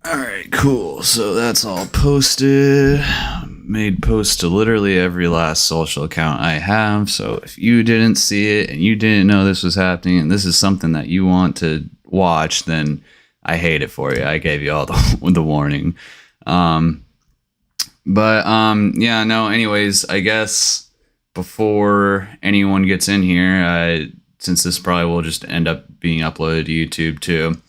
Alright, cool. So that's all posted. Made posts to literally every last social account I have. So if you didn't see it and you didn't know this was happening and this is something that you want to watch, then I hate it for you. I gave you all the warning. Yeah, no, anyways, I guess before anyone gets in here, since this probably will just end up being uploaded to YouTube too,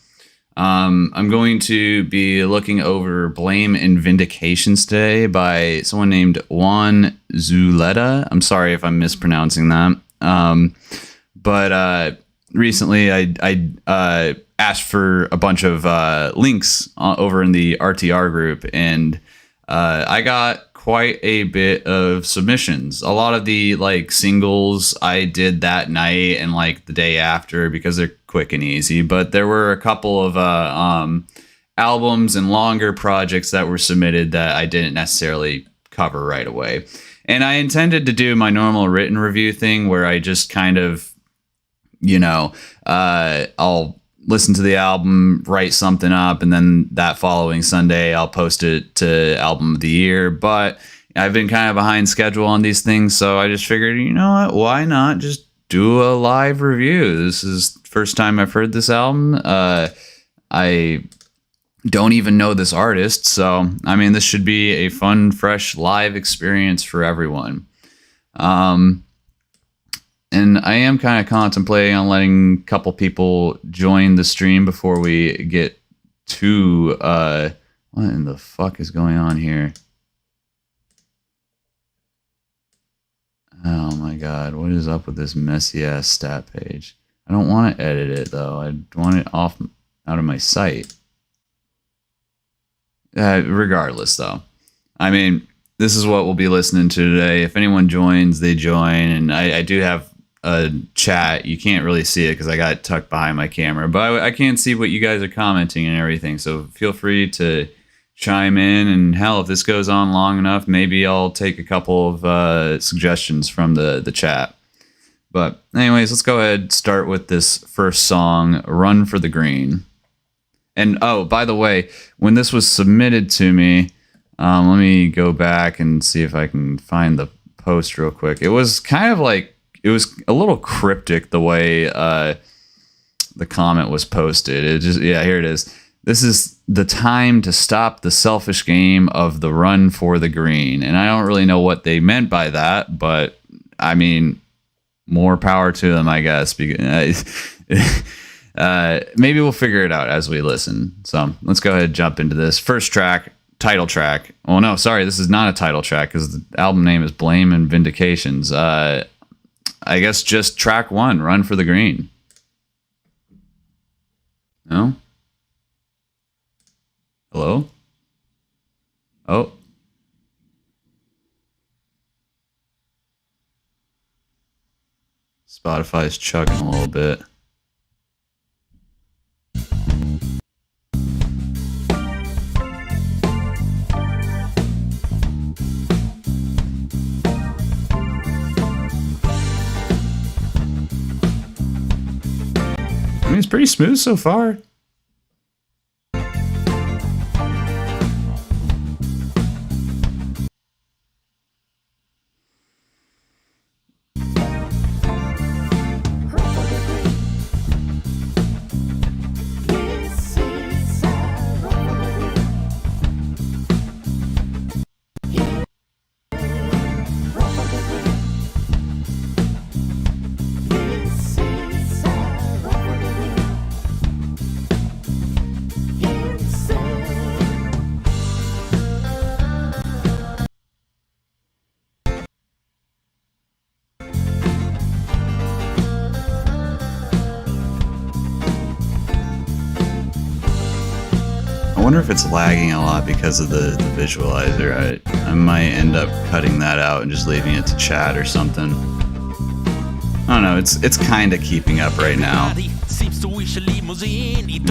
I'm going to be looking over Blame and Vindications today by someone named Juan Zuleta. I'm sorry if I'm mispronouncing that. Recently I asked for a bunch of links over in the RTR group, and I got quite a bit of submissions. A lot of the singles I did that night and the day after because they're quick and easy, but there were a couple of albums and longer projects that were submitted that I didn't necessarily cover right away. And I intended to do my normal written review thing where I just kind of, I'll listen to the album, write something up, and then that following Sunday I'll post it to Album of the Year. But I've been kind of behind schedule on these things, so I just figured, you know what, why not just do a live review? This is the first time I've heard this album. I don't even know this artist, so I mean, this should be a fun, fresh live experience for everyone. And I am kind of contemplating on letting a couple people join the stream before we get to what in the fuck is going on here? Oh my god, what is up with this messy ass stat page? I don't want to edit it though. I want it out of my sight. Regardless though, I mean, this is what we'll be listening to today. If anyone joins, they join, and I do have a chat. You can't really see it because I got it tucked behind my camera, but I can see what you guys are commenting and everything, so feel free to chime in. And hell, if this goes on long enough, maybe I'll take a couple of suggestions from the chat. But anyways, let's go ahead and start with this first song, Run for the Green. And oh, by the way, when this was submitted to me, let me go back and see if I can find the post real quick. It was kind of it was a little cryptic the way the comment was posted. It just, yeah, here it is. This is the time to stop the selfish game of the run for the green. And I don't really know what they meant by that, but I mean, more power to them, I guess. Because, maybe we'll figure it out as we listen. So let's go ahead and jump into this first track, title track. Oh no, sorry, this is not a title track because the album name is Blame and Vindications. I guess just track 1, Run for the Green. No? Hello? Oh. Spotify's chugging a little bit. I mean, it's pretty smooth so far. I wonder if it's lagging a lot because of the visualizer. I might end up cutting that out and just leaving it to chat or something. I don't know, it's kind of keeping up right now. It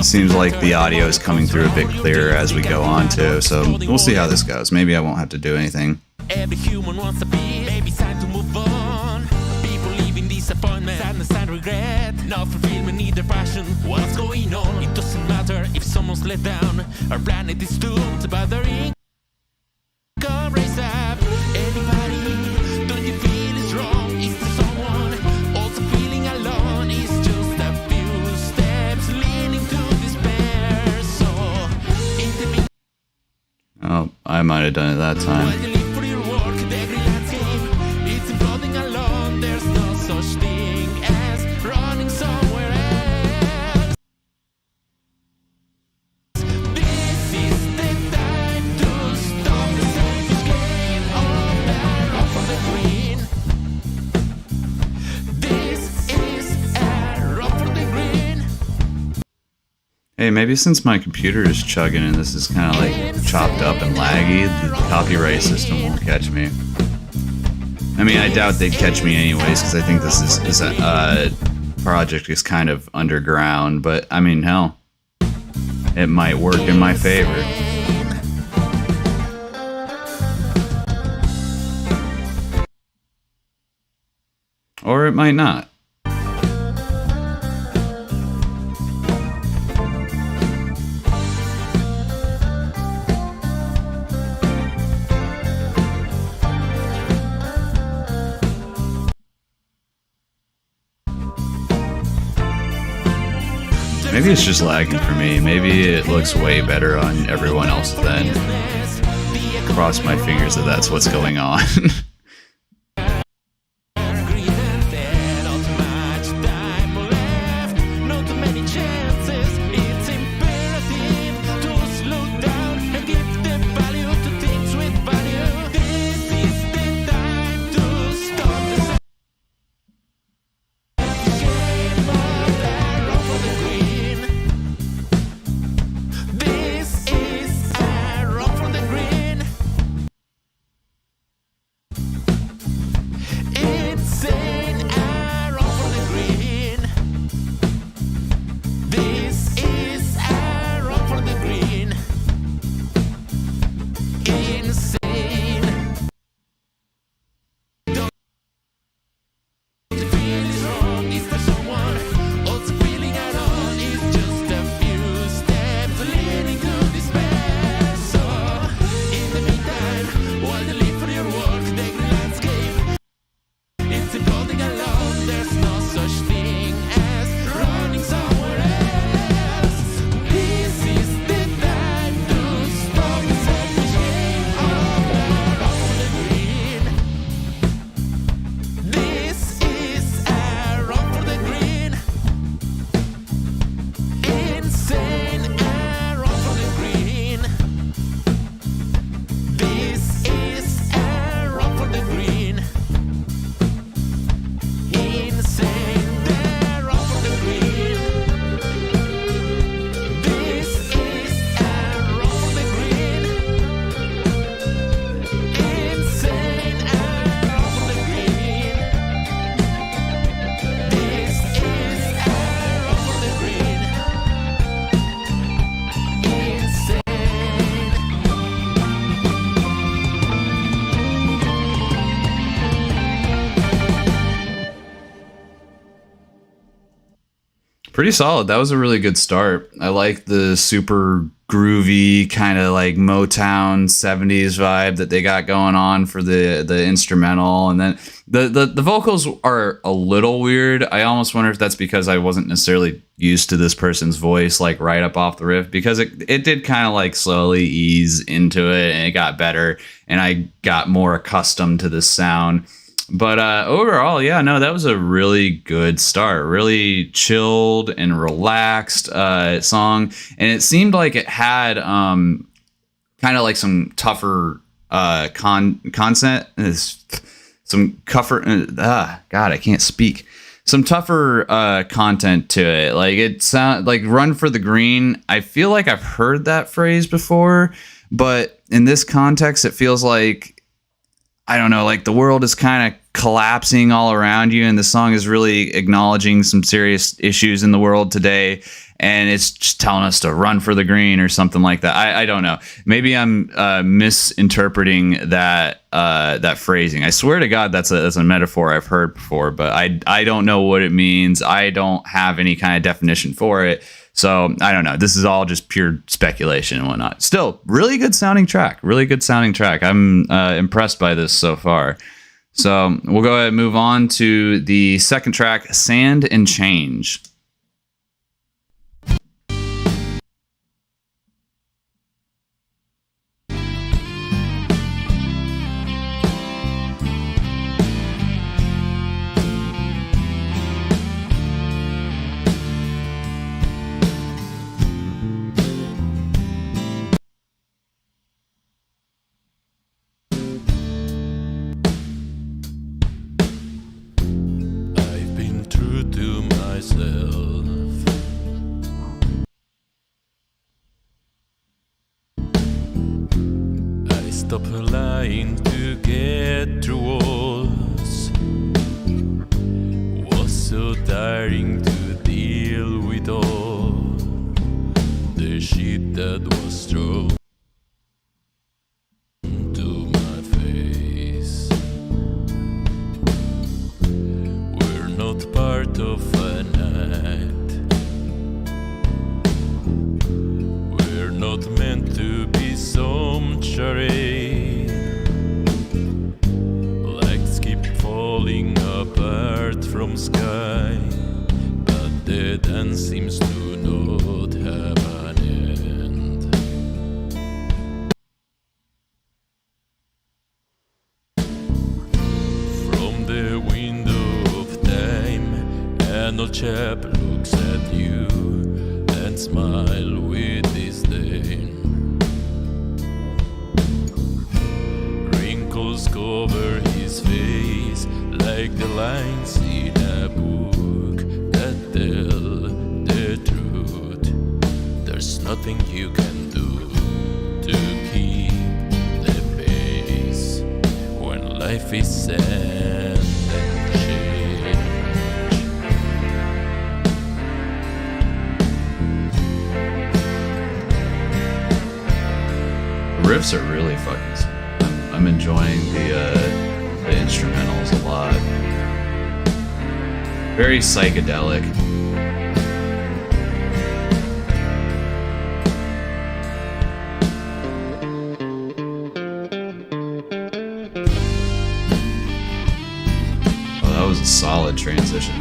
seems like the audio is coming through a bit clearer as we go on too, so we'll see how this goes. Maybe I won't have to do anything. Every human wants a beat, maybe time to move on. People live in disappointment, sadness and regret. Not fulfillment, need their passion. What's going on? It doesn't matter if someone's let down. Our planet is doomed, but their income raise up. Anybody, don't you feel it's wrong? Is there someone also feeling alone? It's just a few steps leading to despair. So, in the meantime, Oh, I might have done it that time. while you live for your work, the green landscape, it's imploding alone. There's no such thing as running somewhere else. This is the time to stop the selfish game of the run for the green. This is a run for the green. Hey, maybe since my computer is chugging and this is kind of like chopped up and laggy, the copyright system won't catch me. I mean, I doubt they'd catch me anyways, because I think this project is kind of underground. But I mean, hell, it might work in my favor. Or it might not. Maybe it's just lagging for me. Maybe it looks way better on everyone else's end. Cross my fingers that that's what's going on. Pretty solid. That was a really good start. I like the super groovy kind of like Motown 70s vibe that they got going on for the instrumental, and then the vocals are a little weird. I almost wonder if that's because I wasn't necessarily used to this person's voice like right up off the riff, because it did kind of like slowly ease into it and it got better and I got more accustomed to this sound. But overall, yeah, no, that was a really good start. Really chilled and relaxed song. And it seemed like it had kind of like some tougher content. Some tougher... God, I can't speak. Some tougher content to it. Like it sound like Run for the Green. I feel like I've heard that phrase before. But in this context, it feels like, I don't know, like the world is kind of collapsing all around you, and the song is really acknowledging some serious issues in the world today, and it's just telling us to run for the green or something like that. I don't know. Maybe I'm misinterpreting that phrasing. I swear to God, that's a metaphor I've heard before, but I don't know what it means. I don't have any kind of definition for it. So I don't know. This is all just pure speculation and whatnot. Still, really good sounding track. Really good sounding track. I'm impressed by this so far. So we'll go ahead and move on to the second track, Sand and Change. I've been true to myself. I stopped lying to get through walls. Was so tiring to deal with all the shit that was thrown to my face. We're not part of a night. We're not meant to be some charade. Lights keep falling apart from sky, but the dance seems to not have an end. From the window of time, an old chap looks at you and smiles with disdain. Wrinkles cover his face like the lines in a book that tell the truth. There's nothing you can do to keep the pace when life is sand and change. The riffs are really fucking sweet. I'm enjoying the instrumentals a lot. Very psychedelic. Oh, that was a solid transition.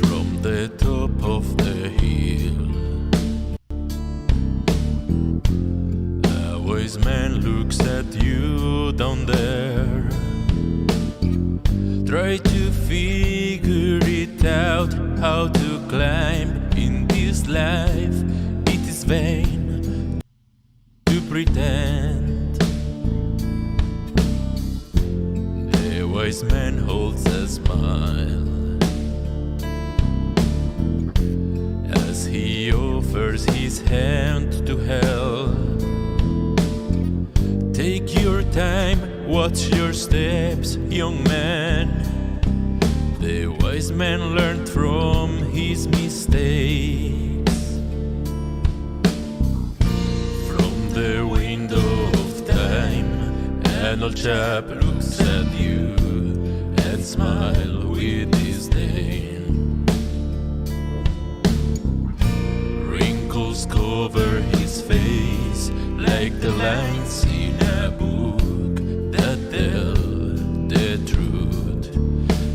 From the top of the hill, a wise man looks at you down there. Try to figure it out, how to climb in this life. It is vain to pretend. The wise man holds a smile as he offers his hand to help. Take your time, watch your steps, young man. The wise man learned from his mistakes. From the window of time, an old chap looks at you and smiles with disdain. Wrinkles cover his face like the lines in a book that tell the truth.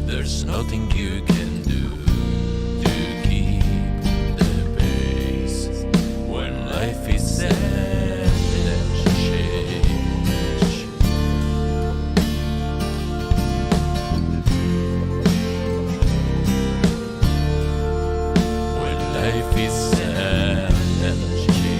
There's nothing you can do to keep the pace when life is sad and change. When life is sad and change.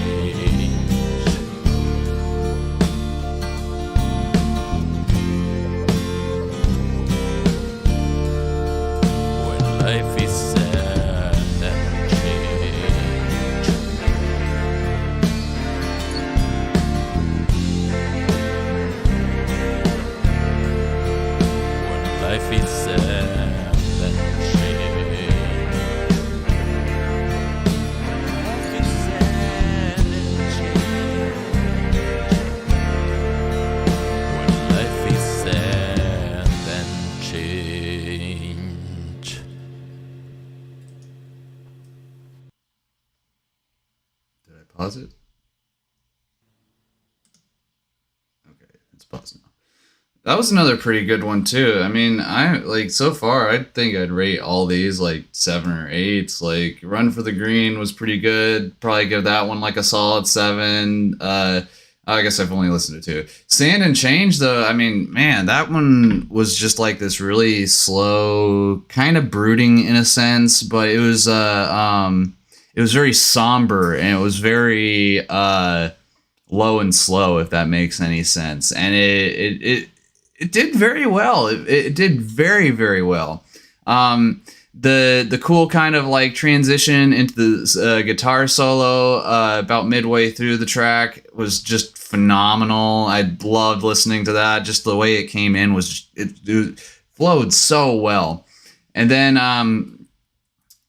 It's paused now. That was another pretty good one too. I mean, I like so far. I think I'd rate all these like 7 or 8s. Like Run for the Green was pretty good. Probably give that one like a solid 7. I guess I've only listened to 2. Stand and Change though. I mean, man, that one was just like this really slow, kind of brooding in a sense, but it was very somber and it was very low and slow, if that makes any sense. And it did very well. It did very, very well. The cool kind of like transition into the guitar solo about midway through the track was just phenomenal. I loved listening to that. Just the way it came in was it flowed so well. And then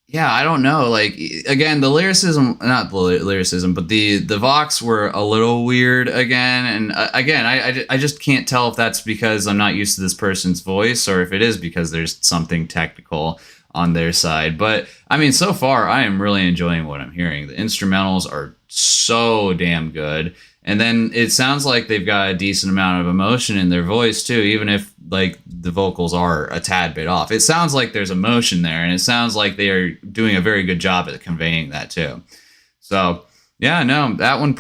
yeah, I don't know. Like again, the lyricism, not the lyricism, but the Vox were a little weird again. And again, I just can't tell if that's because I'm not used to this person's voice or if it is because there's something technical on their side. But I mean, so far, I am really enjoying what I'm hearing. The instrumentals are so damn good. And then it sounds like they've got a decent amount of emotion in their voice too, even if like the vocals are a tad bit off. It sounds like there's emotion there, and it sounds like they are doing a very good job at conveying that too. So yeah, no, that one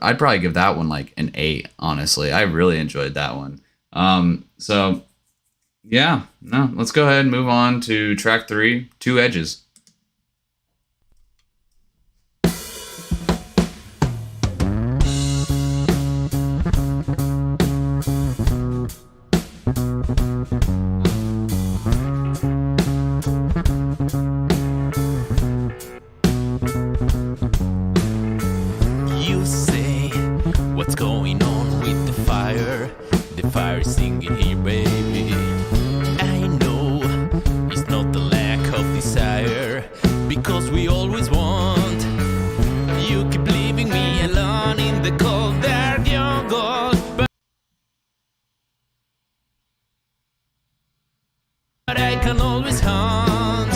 I'd probably give that one like an 8, honestly. I really enjoyed that one. So yeah, no, let's go ahead and move on to track 3, Two Edges. You say, what's going on with the fire? The fire is singing here, baby. I know it's not the lack of desire, because we always want. You keep leaving me alone in the cold, dark jungle, but I can always hunt.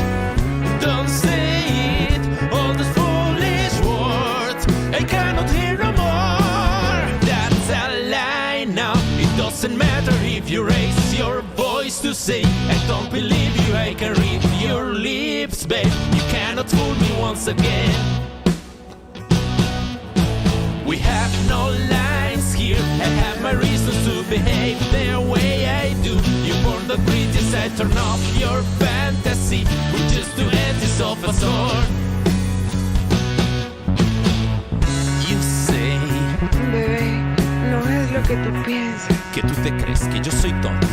Don't say it, all those foolish words I cannot hear no more. That's a lie now. It doesn't matter if you raise your voice to say I don't believe you. I can read your lips, babe. You cannot fool me once again. We have no lines here. I have my reasons to behave the way I do. You born the criticize, turn off your fantasy. We're just two edges of a sword. You say, Bebé, no es lo que tú piensas. que tú te crees que yo soy tonto.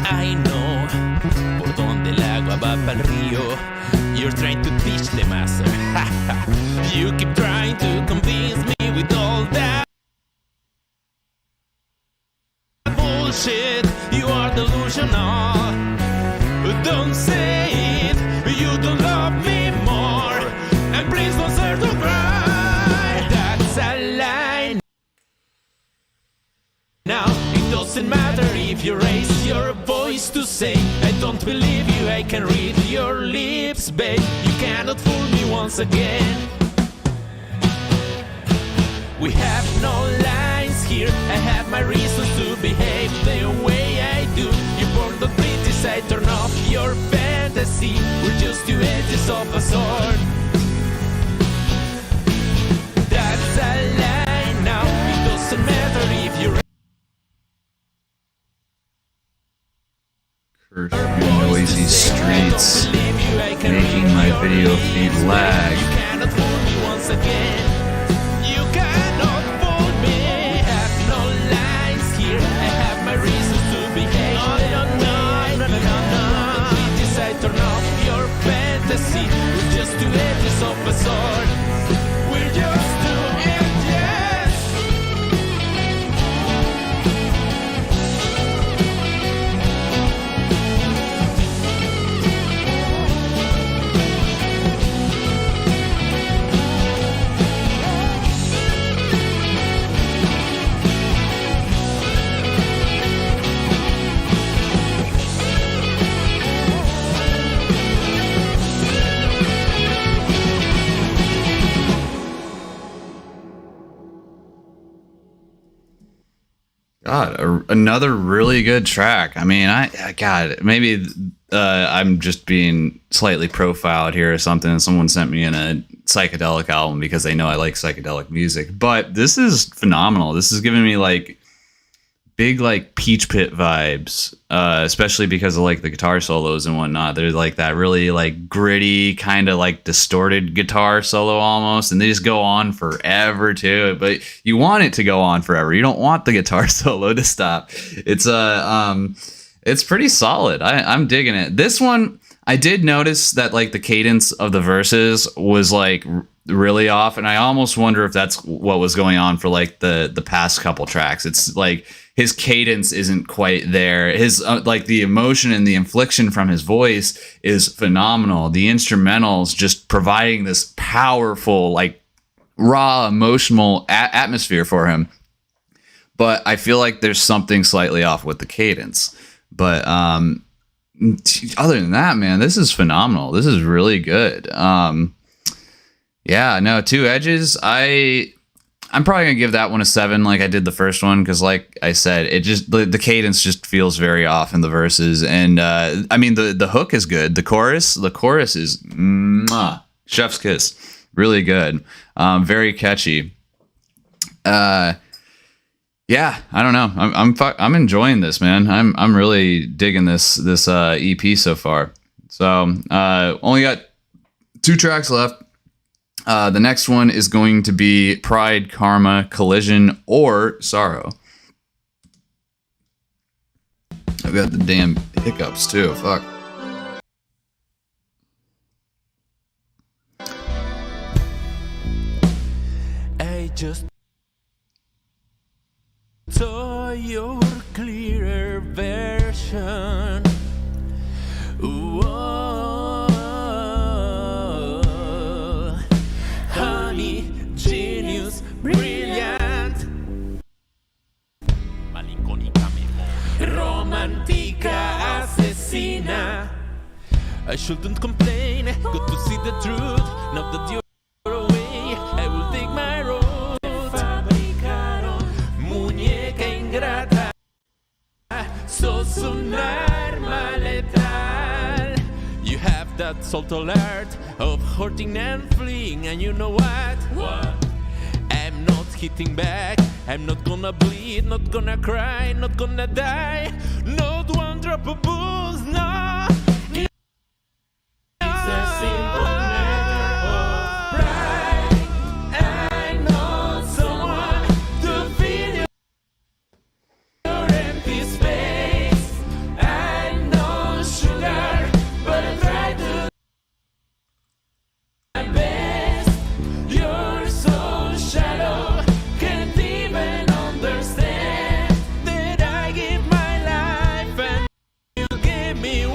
I know, por donde el agua va pa'l río. You're trying to teach the master. You keep trying to convince me with all that bullshit. You are delusional. Don't say it. You don't love me more. And please don't start to cry. That's a lie. Now it doesn't matter if you raise your voice to say I don't believe you. I can read your lips, babe. You cannot fool me once again. We have no lines here. I have my reasons to behave the way I do. You born the criticize, turn off your fantasy. We're just two edges of a sword. That's a lie now. It doesn't matter if you're Curfew, noisy streets, making my video feed lag. You cannot fool me once again. You cannot fool me. We have no lines here. I have my reasons to behave. No. Criticize, turn off your fantasy. We're just two edges of a sword. We're just two edges. God, another really good track. I mean, God, maybe I'm just being slightly profiled here or something. And someone sent me in a psychedelic album because they know I like psychedelic music. But this is phenomenal. This is giving me like big like Peach Pit vibes, especially because of like the guitar solos and whatnot. They're like that really like gritty kind of like distorted guitar solo almost, and they just go on forever too. But you want it to go on forever. You don't want the guitar solo to stop. It's pretty solid. I'm digging it. This one, I did notice that like the cadence of the verses was like really off, and I almost wonder if that's what was going on for like the past couple tracks. It's like his cadence isn't quite there. His like the emotion and the inflection from his voice is phenomenal. The instrumentals just providing this powerful like raw emotional atmosphere for him. But I feel like there's something slightly off with the cadence. But other than that, man, this is phenomenal. This is really good. Yeah, no, Two Edges. I'm probably gonna give that one a 7, like I did the first one, because like I said, it just the cadence just feels very off in the verses, and I mean the hook is good. The chorus is chef's kiss, really good, very catchy. Yeah, I don't know. I'm enjoying this, man. I'm really digging this EP so far. So only got 2 tracks left. The next one is going to be Pride, Karma, Collision, or Sorrow. I've got the damn hiccups too. Fuck. I just saw your clearer version. Whoa, honey, genius, brilliant, malincónica, romántica, asesina. I shouldn't complain. Good to see the truth. Now that you're away, I will take my road. Muñeca ingrata, sos un arma letal. You have that salt alert of hurting and fleeing, and you know what? I'm not hitting back. I'm not gonna bleed, not gonna cry, not gonna die. Not one drop of booze, no. It's a simple matter of pride. I know someone to fill your empty space. I know sugar, but I try to my best. You're so shallow, can't even understand that I give my life and you gave me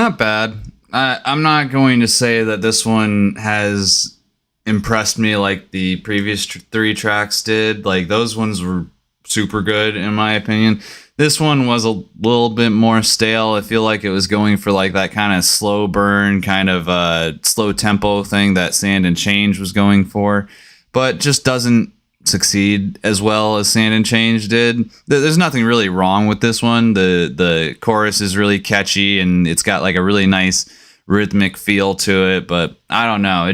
Not bad. I'm not going to say that this one has impressed me like the previous three tracks did. Like those ones were super good in my opinion. This one was a little bit more stale. I feel like it was going for like that kind of slow burn, kind of slow tempo thing that Sand and Change was going for, but just doesn't succeed as well as Sand and Change did. There's nothing really wrong with this one. The chorus is really catchy and it's got like a really nice rhythmic feel to it, but I don't know.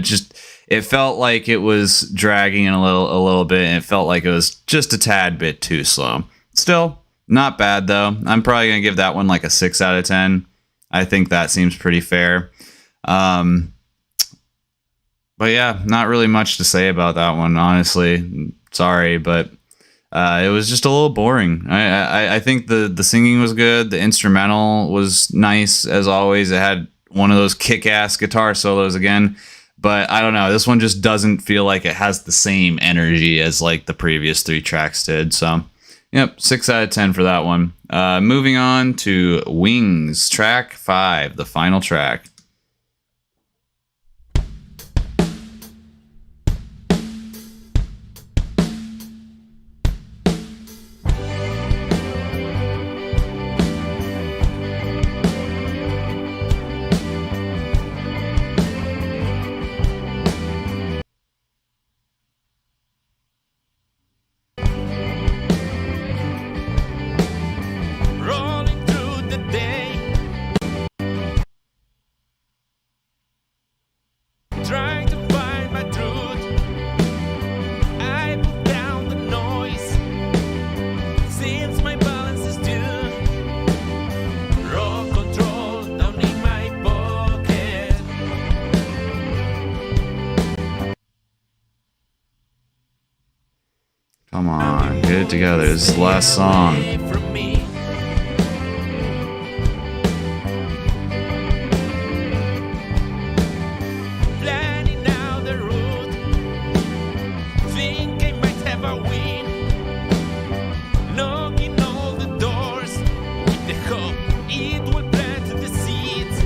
It felt like it was dragging a little bit, and it felt like it was just a tad bit too slow. Still, not bad though. I'm probably gonna give that one like a 6 out of 10. I think that seems pretty fair. But yeah, not really much to say about that one, honestly. Sorry, but it was just a little boring. I think the singing was good. The instrumental was nice as always. It had one of those kick-ass guitar solos again. But I don't know. This one just doesn't feel like it has the same energy as like the previous three tracks did. So, yep, 6 out of 10 for that one. Moving on to Wings, track 5, the final track. Rolling through the day, trying to find my truth. I put down the noise, since my balance is due. Raw control down in my pocket. Come on, get it together. This is the last song. Away from me. Planning out the route, think I might have a win. Knocking all the doors with the hope it will plant the seeds.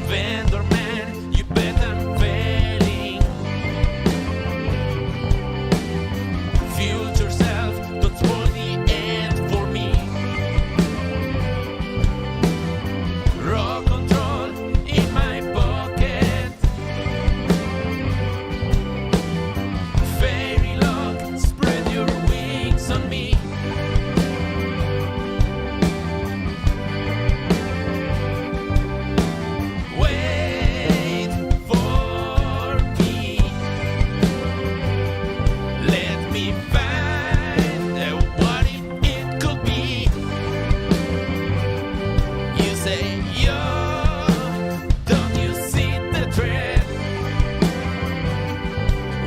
Vendor man, you bet I'm failing. Future self, don't spoil the end for me. Raw control in my pocket. Fairy lock, spread your wings on me. Wait for me. Let me find what it could be. You say, yo, don't you see the thread?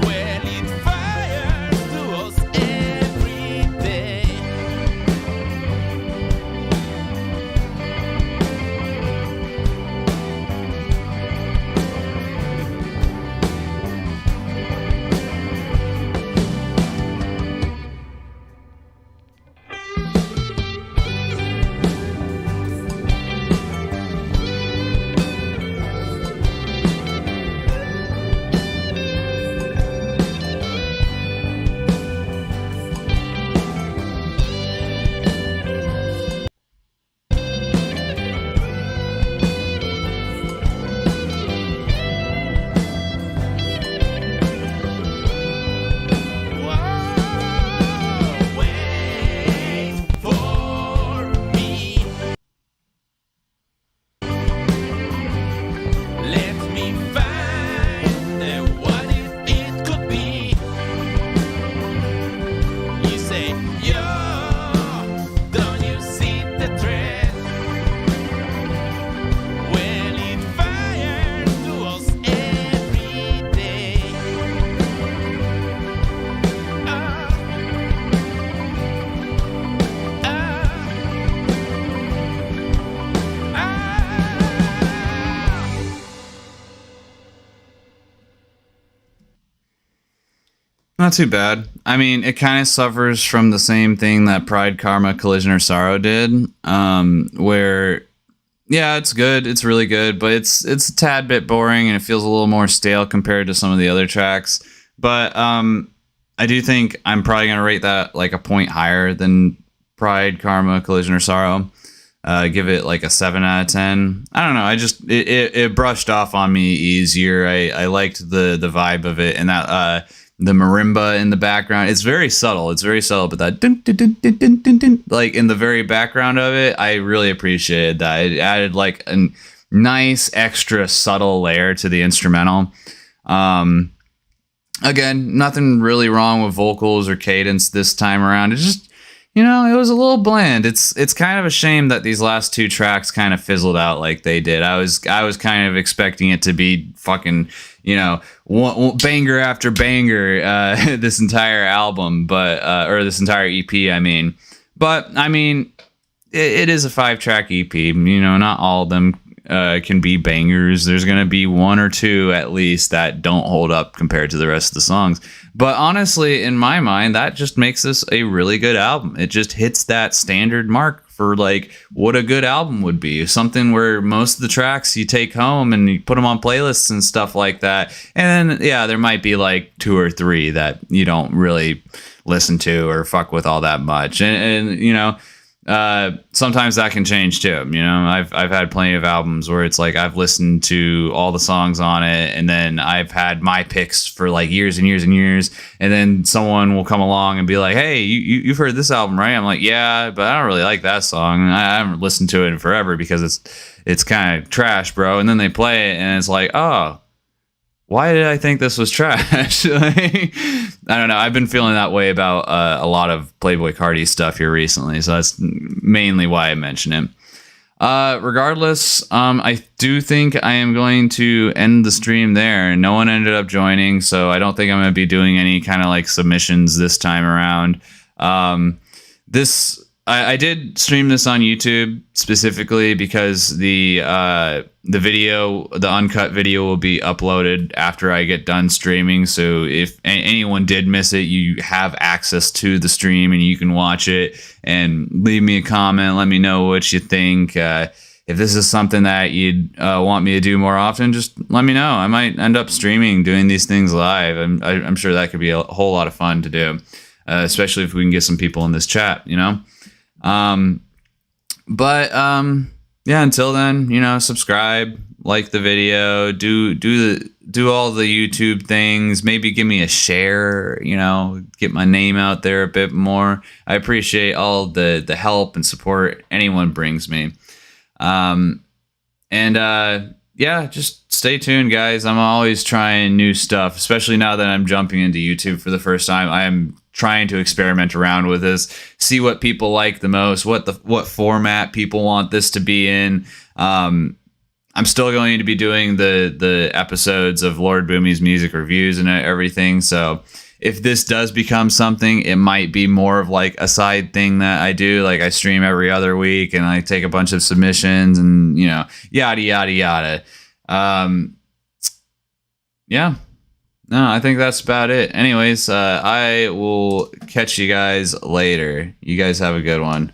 Well, it fires to us every day. Whoa, wait for me. Let me find what it could be. You say, yo, don't you see the thread? Well, it fires to us every day. Ah, ah, ah. Not too bad. I mean, it kind of suffers from the same thing that Pride, Karma, Collision, or Sorrow did, where Yeah, it's good. It's really good, but it's a tad bit boring and it feels a little more stale compared to some of the other tracks. But I do think I'm probably gonna rate that like a point higher than Pride, Karma, Collision, or Sorrow. Give it like a 7 out of 10. I don't know. I just it brushed off on me easier. I liked the vibe of it and that the marimba in the background. It's very subtle. It's very subtle, but that dun, dun, dun, dun, dun, dun, dun, like in the very background of it, I really appreciated that. It added like a nice extra subtle layer to the instrumental. Again, nothing really wrong with vocals or cadence this time around. It's just, it was a little bland. It's kind of a shame that these last two tracks kind of fizzled out like they did. I was kind of expecting it to be fucking, one banger after banger this entire album, but or this entire EP, I mean. But I mean, it is a 5-track EP. Not all of them can be bangers. There's gonna be one or two at least that don't hold up compared to the rest of the songs. But honestly, in my mind, that just makes this a really good album. It just hits that standard mark for like what a good album would be. Something where most of the tracks you take home and you put them on playlists and stuff like that. And then, yeah, there might be like 2 or 3 that you don't really listen to or fuck with all that much. And sometimes that can change too. I've had plenty of albums where it's like I've listened to all the songs on it, and then I've had my picks for like years and years and years, and then someone will come along and be like, "Hey, you've heard this album, right?" I'm like, "Yeah, but I don't really like that song. I haven't listened to it in forever because it's kind of trash, bro." And then they play it, and it's like, "Oh, why did I think this was trash?" I don't know. I've been feeling that way about a lot of Playboi Carti stuff here recently, so that's mainly why I mention it. Regardless, I do think I am going to end the stream there. No one ended up joining, so I don't think I'm going to be doing any kind of like submissions this time around. I did stream this on YouTube specifically because the video, the uncut video, will be uploaded after I get done streaming. So if anyone did miss it, you have access to the stream and you can watch it and leave me a comment. Let me know what you think. If this is something that you'd want me to do more often, just let me know. I might end up doing these things live. I'm sure that could be a whole lot of fun to do, especially if we can get some people in this chat, yeah, until then, subscribe, like the video, do all the YouTube things, maybe give me a share, get my name out there a bit more. I appreciate all the help and support anyone brings me. Yeah, just stay tuned, guys. I'm always trying new stuff, especially now that I'm jumping into YouTube for the first time. I am trying to experiment around with this, see what people like the most, what format people want this to be in. I'm still going to be doing the episodes of L0rd B00my's music reviews and everything. So if this does become something, it might be more of like a side thing that I do. Like I stream every other week and I take a bunch of submissions and, yada, yada, yada. Yeah. No, I think that's about it. Anyways, I will catch you guys later. You guys have a good one.